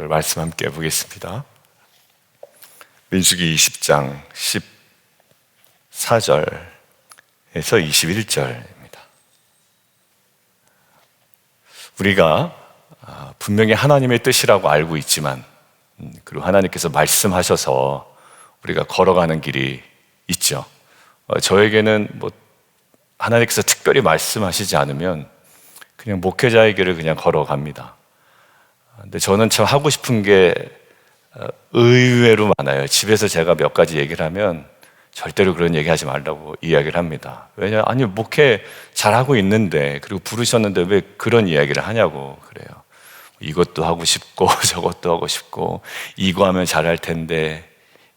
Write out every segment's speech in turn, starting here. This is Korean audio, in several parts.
오늘 말씀 함께 보겠습니다. 민수기 20장 14절에서 21절입니다. 우리가 분명히 하나님의 뜻이라고 알고 있지만, 그리고 하나님께서 말씀하셔서 우리가 걸어가는 길이 있죠. 저에게는 하나님께서 특별히 말씀하시지 않으면 그냥 목회자의 길을 그냥 걸어갑니다. 근데 저는 참 하고 싶은 게 의외로 많아요. 집에서 제가 몇 가지 얘기를 하면 절대로 그런 얘기 하지 말라고 이야기를 합니다. 왜냐? 아니, 목회 잘하고 있는데, 그리고 부르셨는데 왜 그런 이야기를 하냐고 그래요. 이것도 하고 싶고 저것도 하고 싶고, 이거 하면 잘할 텐데.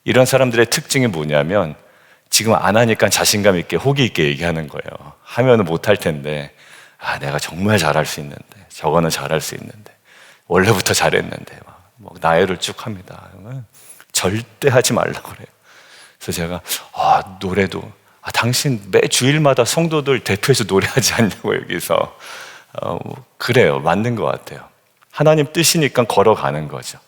이런 사람들의 특징이 뭐냐면 지금 안 하니까 자신감 있게 호기 있게 얘기하는 거예요. 하면은 못할 텐데, 내가 정말 잘할 수 있는데, 저거는 잘할 수 있는데, 원래부터 잘했는데, 나열을 쭉 합니다. 절대 하지 말라고 그래요. 그래서 제가 노래도 당신 매 주일마다 성도들 대표해서 노래하지 않냐고 여기서. 그래요. 맞는 것 같아요. 하나님 뜻이니까 걸어가는 거죠.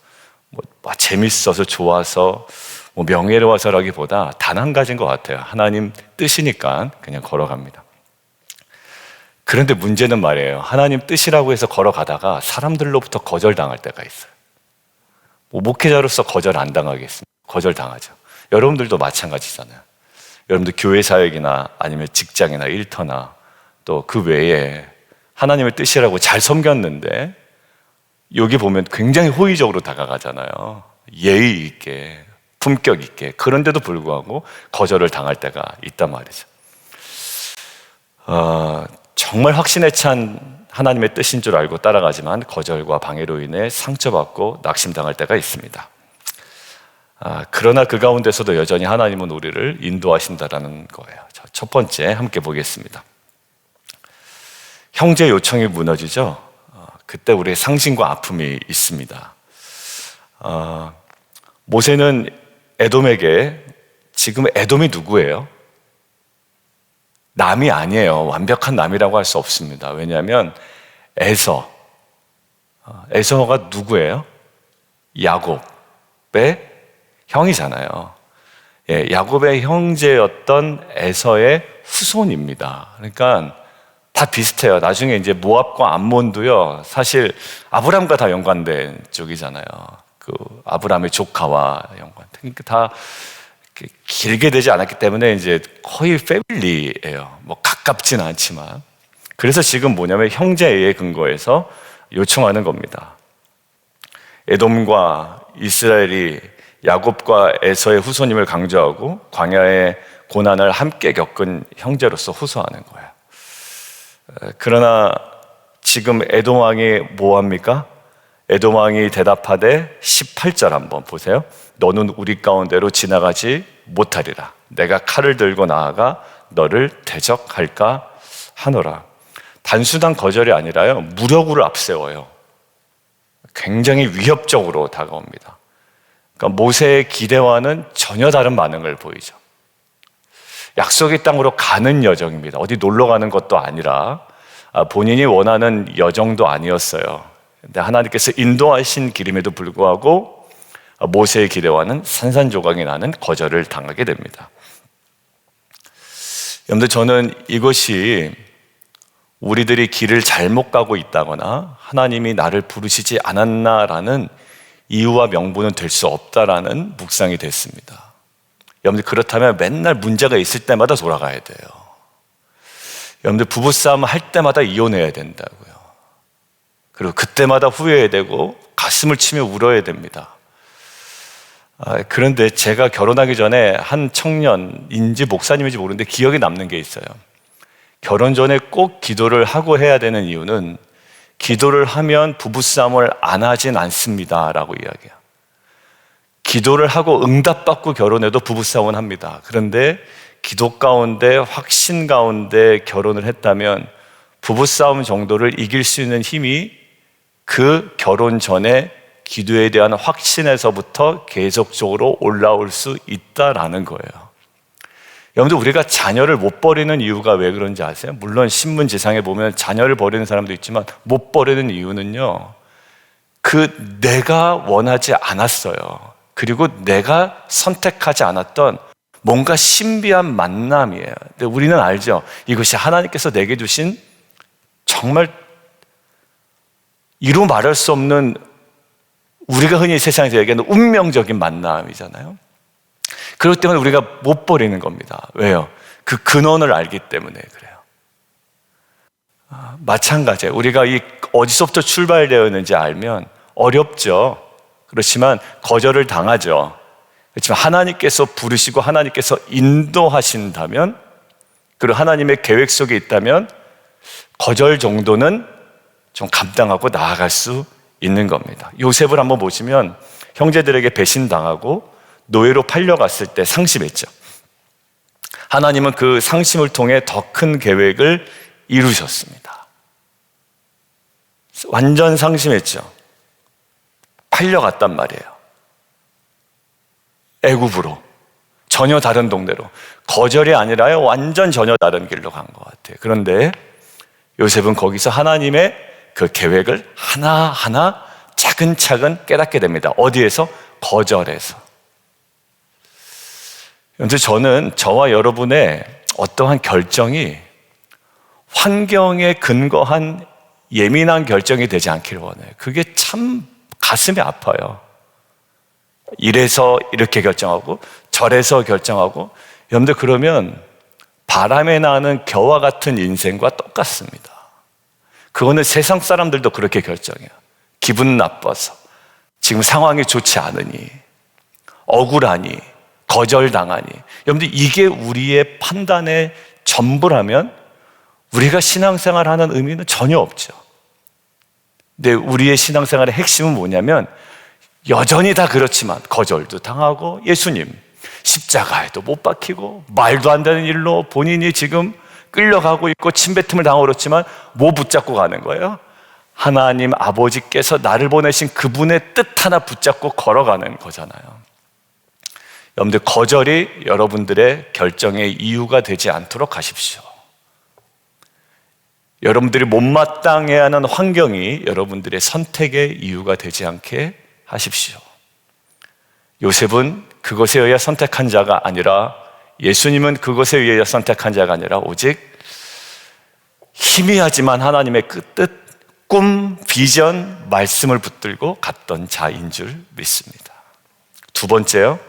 재밌어서 좋아서 명예로워서라기보다 단 한 가지인 것 같아요. 하나님 뜻이니까 그냥 걸어갑니다. 그런데 문제는 말이에요. 하나님 뜻이라고 해서 걸어가다가 사람들로부터 거절당할 때가 있어요. 목회자로서 거절 안 당하겠습니까? 거절당하죠. 여러분들도 마찬가지잖아요. 여러분들 교회 사역이나 아니면 직장이나 일터나 또 그 외에 하나님의 뜻이라고 잘 섬겼는데, 여기 보면 굉장히 호의적으로 다가가잖아요. 예의 있게, 품격 있게. 그런데도 불구하고 거절을 당할 때가 있단 말이죠. 정말 확신에 찬 하나님의 뜻인 줄 알고 따라가지만 거절과 방해로 인해 상처받고 낙심당할 때가 있습니다. 그러나 그 가운데서도 여전히 하나님은 우리를 인도하신다라는 거예요. 첫 번째 함께 보겠습니다. 형제 요청이 무너지죠. 그때 우리의 상심과 아픔이 있습니다. 모세는 에돔에게, 지금 에돔이 누구예요? 남이 아니에요. 완벽한 남이라고 할 수 없습니다. 왜냐하면 에서가 누구예요? 야곱의 형이잖아요. 야곱의 형제였던 에서의 후손입니다. 그러니까 다 비슷해요. 나중에 이제 모압과 암몬도요, 사실 아브람과 다 연관된 쪽이잖아요. 그 아브람의 조카와 연관. 그러니까 다 길게 되지 않았기 때문에 이제 거의 패밀리예요. 가깝진 않지만. 그래서 지금 뭐냐면 형제의 근거에서 요청하는 겁니다. 에돔과 이스라엘이 야곱과 에서의 후손임을 강조하고 광야의 고난을 함께 겪은 형제로서 호소하는 거예요. 그러나 지금 에돔 왕이 뭐합니까? 에돔 왕이 대답하되 18절 한번 보세요. 너는 우리 가운데로 지나가지 못하리라. 내가 칼을 들고 나아가 너를 대적할까 하노라. 단순한 거절이 아니라요, 무력으로 앞세워요. 굉장히 위협적으로 다가옵니다. 그러니까 모세의 기대와는 전혀 다른 반응을 보이죠. 약속의 땅으로 가는 여정입니다. 어디 놀러 가는 것도 아니라 본인이 원하는 여정도 아니었어요. 근데 하나님께서 인도하신 길임에도 불구하고 모세의 기대와는 산산조각이 나는 거절을 당하게 됩니다. 여러분들, 저는 이것이 우리들이 길을 잘못 가고 있다거나 하나님이 나를 부르시지 않았나라는 이유와 명분은 될 수 없다라는 묵상이 됐습니다. 여러분들, 그렇다면 맨날 문제가 있을 때마다 돌아가야 돼요. 여러분들, 부부싸움 할 때마다 이혼해야 된다고요. 그리고 그때마다 후회해야 되고 가슴을 치며 울어야 됩니다. 그런데 제가 결혼하기 전에 한 청년인지 목사님인지 모르는데 기억에 남는 게 있어요. 결혼 전에 꼭 기도를 하고 해야 되는 이유는, 기도를 하면 부부싸움을 안 하진 않습니다 라고 이야기해요. 기도를 하고 응답받고 결혼해도 부부싸움은 합니다. 그런데 기도 가운데, 확신 가운데 결혼을 했다면 부부싸움 정도를 이길 수 있는 힘이 그 결혼 전에 기도에 대한 확신에서부터 계속적으로 올라올 수 있다라는 거예요. 여러분들, 우리가 자녀를 못 버리는 이유가 왜 그런지 아세요? 물론 신문지상에 보면 자녀를 버리는 사람도 있지만 못 버리는 이유는요, 그 내가 원하지 않았어요. 그리고 내가 선택하지 않았던 뭔가 신비한 만남이에요. 근데 우리는 알죠. 이것이 하나님께서 내게 주신 정말 이루 말할 수 없는, 우리가 흔히 세상에서 얘기하는 운명적인 만남이잖아요. 그렇기 때문에 우리가 못 버리는 겁니다. 왜요? 그 근원을 알기 때문에 그래요. 마찬가지예요. 우리가 이 어디서부터 출발되었는지 알면 어렵죠. 그렇지만 거절을 당하죠. 그렇지만 하나님께서 부르시고 하나님께서 인도하신다면, 그리고 하나님의 계획 속에 있다면 거절 정도는 좀 감당하고 나아갈 수 있는 겁니다. 요셉을 한번 보시면 형제들에게 배신당하고 노예로 팔려갔을 때 상심했죠. 하나님은 그 상심을 통해 더 큰 계획을 이루셨습니다. 완전 상심했죠. 팔려갔단 말이에요. 애굽으로, 전혀 다른 동네로. 거절이 아니라요, 완전 전혀 다른 길로 간 것 같아요. 그런데 요셉은 거기서 하나님의 그 계획을 하나하나 차근차근 깨닫게 됩니다. 어디에서? 거절에서. 그런데 저는 저와 여러분의 어떠한 결정이 환경에 근거한 예민한 결정이 되지 않기를 원해요. 그게 참 가슴이 아파요. 이래서 이렇게 결정하고 저래서 결정하고, 여러분들 그러면 바람에 나는 겨와 같은 인생과 똑같습니다. 그거는 세상 사람들도 그렇게 결정해요. 기분 나빠서, 지금 상황이 좋지 않으니, 억울하니, 거절당하니. 여러분들 이게 우리의 판단의 전부라면 우리가 신앙생활 하는 의미는 전혀 없죠. 근데 우리의 신앙생활의 핵심은 뭐냐면, 여전히 다 그렇지만 거절도 당하고, 예수님 십자가에도 못 박히고, 말도 안 되는 일로 본인이 지금 끌려가고 있고 침뱉음을 당하고 그렇지만 뭐 붙잡고 가는 거예요? 하나님 아버지께서 나를 보내신 그분의 뜻 하나 붙잡고 걸어가는 거잖아요. 여러분들 거절이 여러분들의 결정의 이유가 되지 않도록 하십시오. 여러분들이 못마땅해야 하는 환경이 여러분들의 선택의 이유가 되지 않게 하십시오. 요셉은 그것에 의해 선택한 자가 아니라, 예수님은 그것에 의해 선택한 자가 아니라 오직 희미하지만 하나님의 그 뜻, 꿈, 비전, 말씀을 붙들고 갔던 자인 줄 믿습니다. 두 번째요.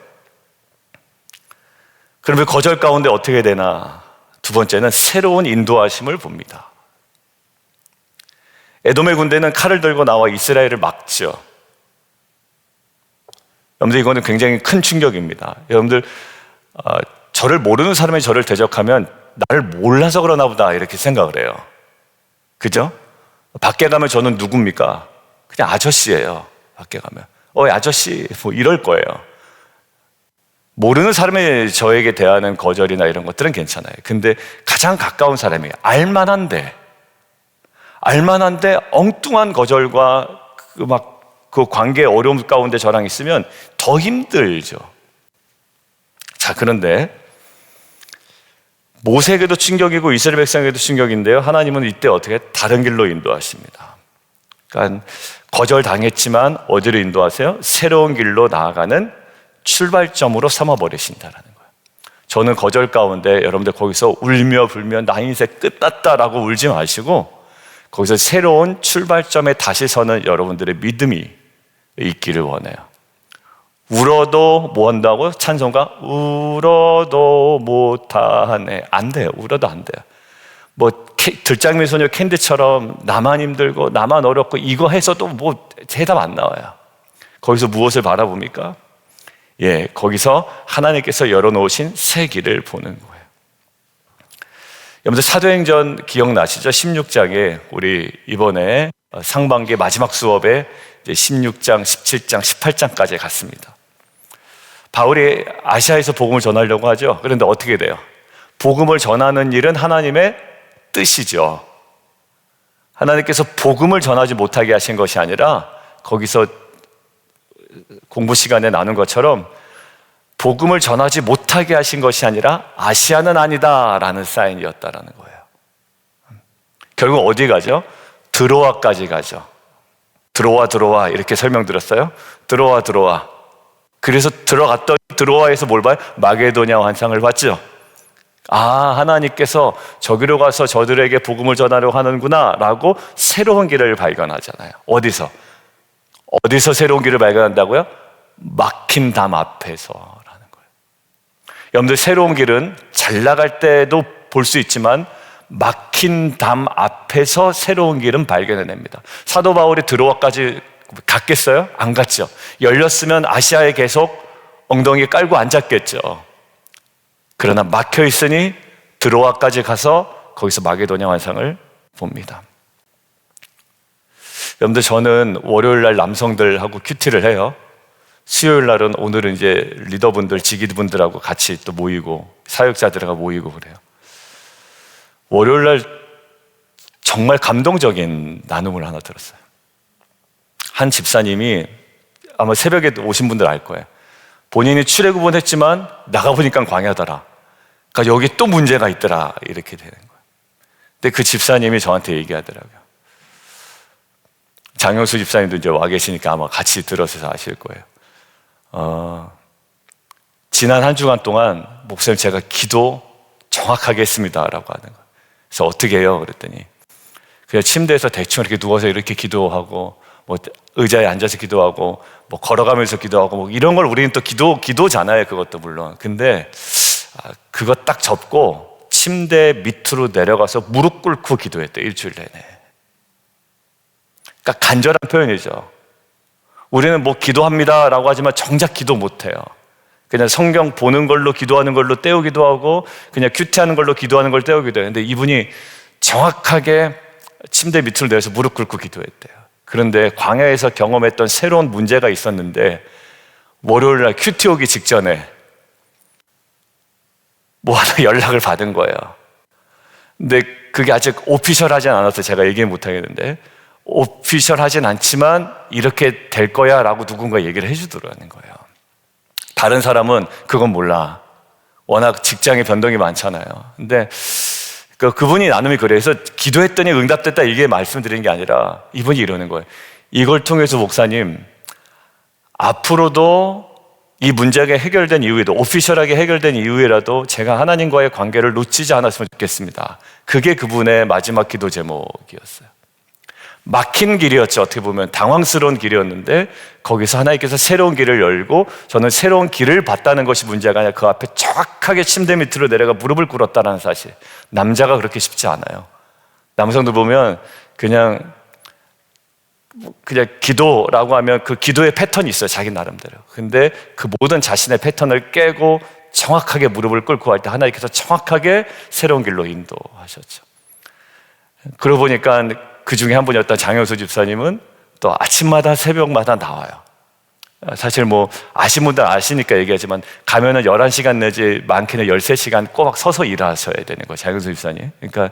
그러면 거절 가운데 어떻게 되나? 두 번째는 새로운 인도하심을 봅니다. 에돔의 군대는 칼을 들고 나와 이스라엘을 막죠. 여러분들 이거는 굉장히 큰 충격입니다. 여러분들 저를 모르는 사람이 저를 대적하면 나를 몰라서 그러나 보다 이렇게 생각을 해요. 그죠? 밖에 가면 저는 누굽니까? 그냥 아저씨예요. 밖에 가면 아저씨 뭐 이럴 거예요. 모르는 사람이 저에게 대하는 거절이나 이런 것들은 괜찮아요. 근데 가장 가까운 사람이 알만한데 엉뚱한 거절과 그 관계의 어려움 가운데 저랑 있으면 더 힘들죠. 자, 그런데 모세에게도 충격이고 이스라엘 백성에게도 충격인데요, 하나님은 이때 어떻게 다른 길로 인도하십니다. 그러니까 거절당했지만 어디로 인도하세요? 새로운 길로 나아가는 출발점으로 삼아버리신다라는 거예요. 저는 거절 가운데 여러분들 거기서 울며 불며 나 인생 끝났다라고 울지 마시고, 거기서 새로운 출발점에 다시 서는 여러분들의 믿음이 있기를 원해요. 울어도 뭐 한다고? 찬송가 울어도 못하네. 안 돼요. 울어도 안 돼요. 뭐 들장미 소녀 캔디처럼 나만 힘들고 나만 어렵고 이거 해서도 뭐 대답 안 나와요. 거기서 무엇을 바라봅니까? 거기서 하나님께서 열어놓으신 새 길을 보는 거예요. 여러분들 사도행전 기억나시죠? 16장에 우리 이번에 상반기 마지막 수업에 16장, 17장, 18장까지 갔습니다. 바울이 아시아에서 복음을 전하려고 하죠. 그런데 어떻게 돼요? 복음을 전하는 일은 하나님의 뜻이죠. 하나님께서 복음을 전하지 못하게 하신 것이 아니라, 거기서 공부 시간에 나눈 것처럼 복음을 전하지 못하게 하신 것이 아니라 아시아는 아니다라는 사인이었다라는 거예요. 결국 어디 가죠? 드로아까지 가죠. 들어와 들어와 이렇게 설명드렸어요. 들어와. 그래서 들어갔더니 드로아에서 뭘 봐요? 마게도냐 환상을 봤죠. 아, 하나님께서 저기로 가서 저들에게 복음을 전하려고 하는구나 라고 새로운 길을 발견하잖아요. 어디서 새로운 길을 발견한다고요? 막힌 담 앞에서라는 거예요. 여러분들, 새로운 길은 잘 나갈 때도 볼 수 있지만 막힌 담 앞에서 새로운 길은 발견해냅니다. 사도 바울이 드로아까지 갔겠어요? 안 갔죠. 열렸으면 아시아에 계속 엉덩이 깔고 앉았겠죠. 그러나 막혀 있으니 드로아까지 가서 거기서 마게도냐 환상을 봅니다. 여러분들, 저는 월요일 날 남성들하고 큐티를 해요. 수요일 날은, 오늘은 이제 리더분들, 지기분들하고 같이 또 모이고 사역자들하고 모이고 그래요. 월요일 날 정말 감동적인 나눔을 하나 들었어요. 한 집사님이, 아마 새벽에 오신 분들 알 거예요. 본인이 출애굽은 했지만 나가보니까 광야더라. 그러니까 여기 또 문제가 있더라. 이렇게 되는 거예요. 근데 그 집사님이 저한테 얘기하더라고요. 장영수 집사님도 이제 와 계시니까 아마 같이 들어서 아실 거예요. 지난 한 주간 동안 목사님, 제가 기도 정확하게 했습니다 라고 하는 거예요. 그래서 어떻게 해요? 그랬더니 그냥 침대에서 대충 이렇게 누워서 이렇게 기도하고, 뭐 의자에 앉아서 기도하고, 뭐 걸어가면서 기도하고, 뭐 이런 걸 우리는 또 기도잖아요. 그것도 물론. 근데 그거 딱 접고 침대 밑으로 내려가서 무릎 꿇고 기도했대, 일주일 내내. 그러니까 간절한 표현이죠. 우리는 뭐 기도합니다 라고 하지만 정작 기도 못해요. 그냥 성경 보는 걸로 기도하는 걸로 때우기도 하고, 그냥 큐티하는 걸로 기도하는 걸 때우기도 해요. 근데 이분이 정확하게 침대 밑으로 내려서 무릎 꿇고 기도했대요. 그런데 광야에서 경험했던 새로운 문제가 있었는데, 월요일 날 큐티 오기 직전에 뭐 하나 연락을 받은 거예요. 근데 그게 아직 오피셜하진 않아서 제가 얘기 못 하겠는데, 오피셜하진 않지만 이렇게 될 거야 라고 누군가 얘기를 해주더라는 거예요. 다른 사람은 그건 몰라. 워낙 직장에 변동이 많잖아요. 근데 그분이 나눔이 그래서 기도했더니 응답됐다 이게 말씀드리는 게 아니라, 이분이 이러는 거예요. 이걸 통해서 목사님, 앞으로도 이 문제가 해결된 이후에도, 오피셜하게 해결된 이후에라도 제가 하나님과의 관계를 놓치지 않았으면 좋겠습니다. 그게 그분의 마지막 기도 제목이었어요. 막힌 길이었죠. 어떻게 보면 당황스러운 길이었는데, 거기서 하나님께서 새로운 길을 열고, 저는 새로운 길을 봤다는 것이 문제가 아니라 그 앞에 정확하게 침대 밑으로 내려가 무릎을 꿇었다는 사실. 남자가 그렇게 쉽지 않아요. 남성들 보면 그냥 기도라고 하면 그 기도의 패턴이 있어요, 자기 나름대로. 근데 그 모든 자신의 패턴을 깨고 정확하게 무릎을 꿇고 할 때 하나님께서 정확하게 새로운 길로 인도하셨죠. 그러고 보니까 그 중에 한 분이었던 장영수 집사님은 또 아침마다 새벽마다 나와요. 사실 뭐 아신 분들 아시니까 얘기하지만, 가면은 11시간 내지 많게는 13시간 꼬박 서서 일하셔야 되는 거예요, 장영수 집사님. 그러니까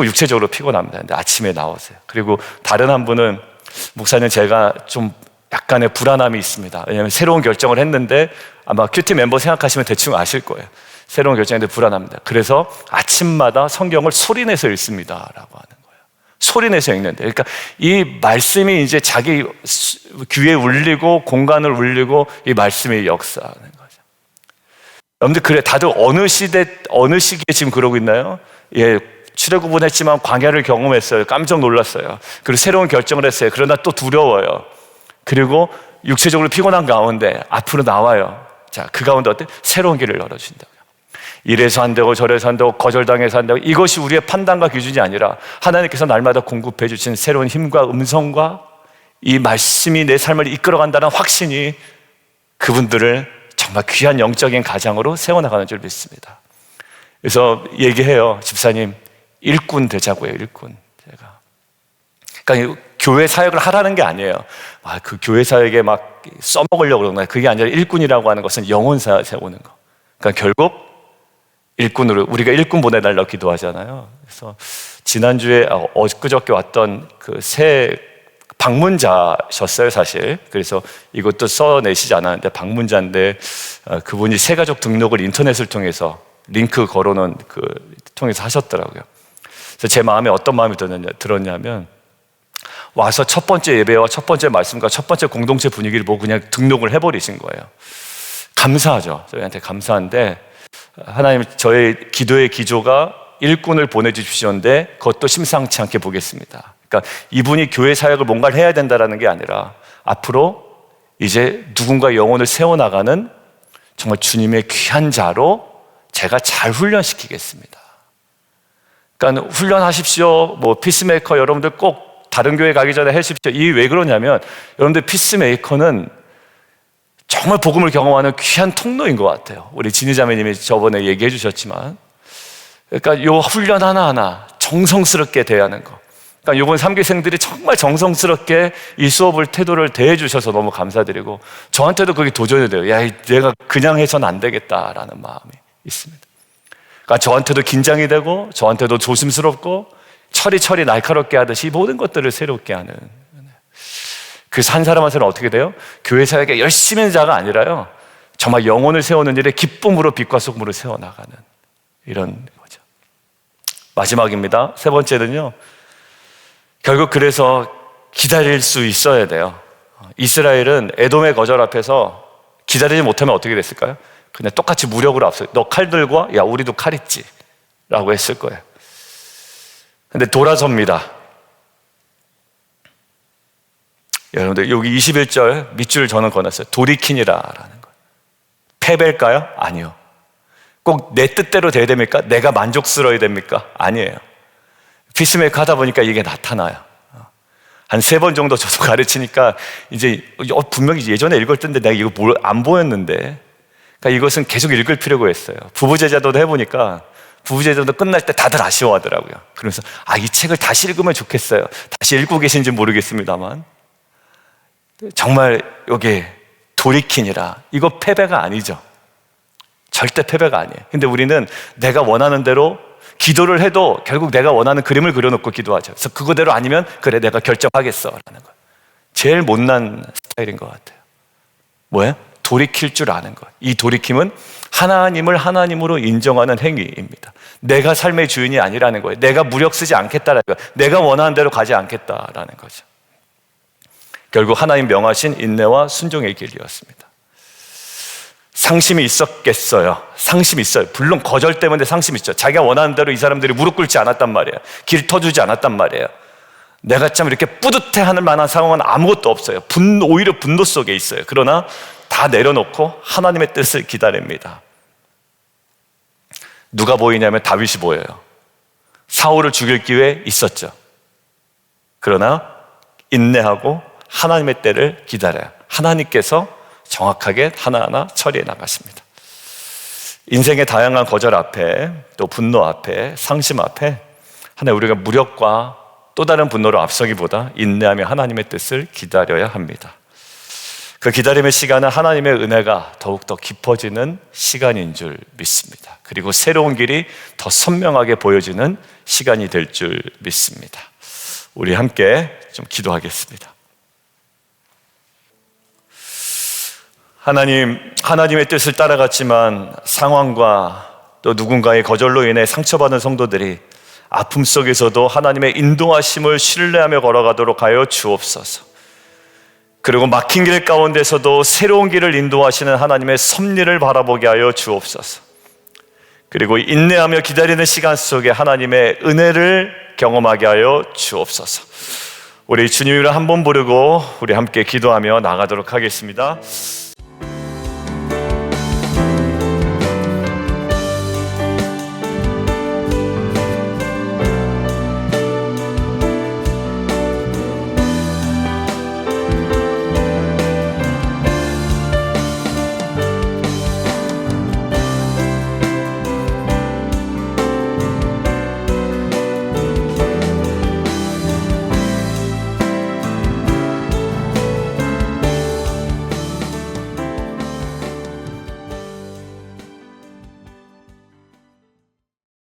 육체적으로 피곤합니다. 근데 아침에 나오세요. 그리고 다른 한 분은, 목사님 제가 좀 약간의 불안함이 있습니다. 왜냐하면 새로운 결정을 했는데, 아마 큐티 멤버 생각하시면 대충 아실 거예요. 새로운 결정인데 불안합니다. 그래서 아침마다 성경을 소리내서 읽습니다 라고 하는 거예요. 소리내서 읽는데, 그러니까 이 말씀이 이제 자기 귀에 울리고 공간을 울리고 이 말씀이 역사하는 거죠. 여러분들, 그래, 다들 어느 시기에 지금 그러고 있나요? 예, 출애굽은 했지만 광야를 경험했어요. 깜짝 놀랐어요. 그리고 새로운 결정을 했어요. 그러나 또 두려워요. 그리고 육체적으로 피곤한 가운데 앞으로 나와요. 자, 그 가운데 어때? 새로운 길을 열어준다고요. 이래서 안 되고 저래서 안 되고 거절당해서 안 되고, 이것이 우리의 판단과 기준이 아니라 하나님께서 날마다 공급해 주신 새로운 힘과 음성과 이 말씀이 내 삶을 이끌어간다는 확신이 그분들을 정말 귀한 영적인 가장으로 세워나가는 줄 믿습니다. 그래서 얘기해요. 집사님, 일꾼 되자고요. 일꾼. 제가 그러니까 교회 사역을 하라는 게 아니에요. 그 교회 사역에 막 써먹으려고 그러는 거예요. 그게 아니라 일꾼이라고 하는 것은 영혼 세우는 거. 그러니까 결국 일꾼으로, 우리가 일꾼 보내달라고 기도하잖아요. 그래서 지난주에 엊그저께 왔던 그 새 방문자셨어요, 사실. 그래서 이것도 써내시지 않았는데 방문자인데, 그분이 새가족 등록을 인터넷을 통해서 링크 걸어놓은 통해서 하셨더라고요. 그래서 제 마음에 어떤 마음이 들었냐면, 와서 첫 번째 예배와 첫 번째 말씀과 첫 번째 공동체 분위기를 보고 그냥 등록을 해버리신 거예요. 감사하죠. 저희한테 감사한데 하나님, 저의 기도의 기조가 일꾼을 보내주셨는데 그것도 심상치 않게 보겠습니다. 그러니까 이분이 교회 사역을 뭔가를 해야 된다는 게 아니라 앞으로 이제 누군가 영혼을 세워나가는 정말 주님의 귀한 자로 제가 잘 훈련시키겠습니다. 그러니까 훈련하십시오. 뭐 피스메이커 여러분들 꼭 다른 교회 가기 전에 하십시오. 이게 왜 그러냐면 여러분들 피스메이커는 정말 복음을 경험하는 귀한 통로인 것 같아요. 우리 진희자매님이 저번에 얘기해 주셨지만, 그러니까 요 훈련 하나하나 정성스럽게 대하는 거. 그러니까 요번 3기생들이 정말 정성스럽게 이 수업을 태도를 대해 주셔서 너무 감사드리고, 저한테도 그게 도전이 돼요. 야, 내가 그냥 해서는 안 되겠다라는 마음이 있습니다. 그러니까 저한테도 긴장이 되고 저한테도 조심스럽고 철이 날카롭게 하듯이 모든 것들을 새롭게 하는, 그래서 한 사람 한 사람 어떻게 돼요? 교회 사역에 열심히 하는 자가 아니라요, 정말 영혼을 세우는 일에 기쁨으로 빛과 소금으로 세워나가는 이런 거죠. 마지막입니다. 세 번째는요, 결국 그래서 기다릴 수 있어야 돼요. 이스라엘은 에돔의 거절 앞에서 기다리지 못하면 어떻게 됐을까요? 그냥 똑같이 무력으로 앞서, 너 칼 들고 와? 야, 우리도 칼 있지 라고 했을 거예요. 근데 돌아섭니다. 여러분들 여기 21절 밑줄 저는 꺼냈어요. 돌이키니라라는 거예요. 패배일까요? 아니요. 꼭 내 뜻대로 돼야 됩니까? 내가 만족스러워야 됩니까? 아니에요. 피스메이커 하다 보니까 이게 나타나요. 한 3번 정도 저도 가르치니까 이제 분명히 예전에 읽을 텐데 내가 이거 안 보였는데, 그러니까 이것은 계속 읽을 필요가 있어요. 부부제자도도 해보니까 부부제자도 끝날 때 다들 아쉬워하더라고요. 그러면서 이 책을 다시 읽으면 좋겠어요. 다시 읽고 계신지 모르겠습니다만 정말 여기 돌이키니라, 이거 패배가 아니죠. 절대 패배가 아니에요. 근데 우리는 내가 원하는 대로 기도를 해도 결국 내가 원하는 그림을 그려놓고 기도하죠. 그래서 그거대로 아니면 그래 내가 결정하겠어 라는 거예요. 제일 못난 스타일인 것 같아요. 뭐예요? 돌이킬 줄 아는 것. 이 돌이킴은 하나님을 하나님으로 인정하는 행위입니다. 내가 삶의 주인이 아니라는 거예요. 내가 무력 쓰지 않겠다라는 거예요. 내가 원하는 대로 가지 않겠다라는 거죠. 결국 하나님 명하신 인내와 순종의 길이었습니다. 상심이 있었겠어요. 상심이 있어요. 물론 거절 때문에 상심이 있죠. 자기가 원하는 대로 이 사람들이 무릎 꿇지 않았단 말이에요. 길 터주지 않았단 말이에요. 내가 참 이렇게 뿌듯해하는 만한 상황은 아무것도 없어요. 오히려 분노 속에 있어요. 그러나 다 내려놓고 하나님의 뜻을 기다립니다. 누가 보이냐면 다윗이 보여요. 사울을 죽일 기회 있었죠. 그러나 인내하고 하나님의 때를 기다려요. 하나님께서 정확하게 하나하나 처리해 나가십니다. 인생의 다양한 거절 앞에, 또 분노 앞에, 상심 앞에 하나님, 우리가 무력과 또 다른 분노로 앞서기보다 인내하며 하나님의 뜻을 기다려야 합니다. 그 기다림의 시간은 하나님의 은혜가 더욱더 깊어지는 시간인 줄 믿습니다. 그리고 새로운 길이 더 선명하게 보여지는 시간이 될 줄 믿습니다. 우리 함께 좀 기도하겠습니다. 하나님의 뜻을 따라갔지만 상황과 또 누군가의 거절로 인해 상처받은 성도들이 아픔 속에서도 하나님의 인도하심을 신뢰하며 걸어가도록 하여 주옵소서. 그리고 막힌 길 가운데서도 새로운 길을 인도하시는 하나님의 섭리를 바라보게 하여 주옵소서. 그리고 인내하며 기다리는 시간 속에 하나님의 은혜를 경험하게 하여 주옵소서. 우리 주님을 한 번 부르고 우리 함께 기도하며 나가도록 하겠습니다.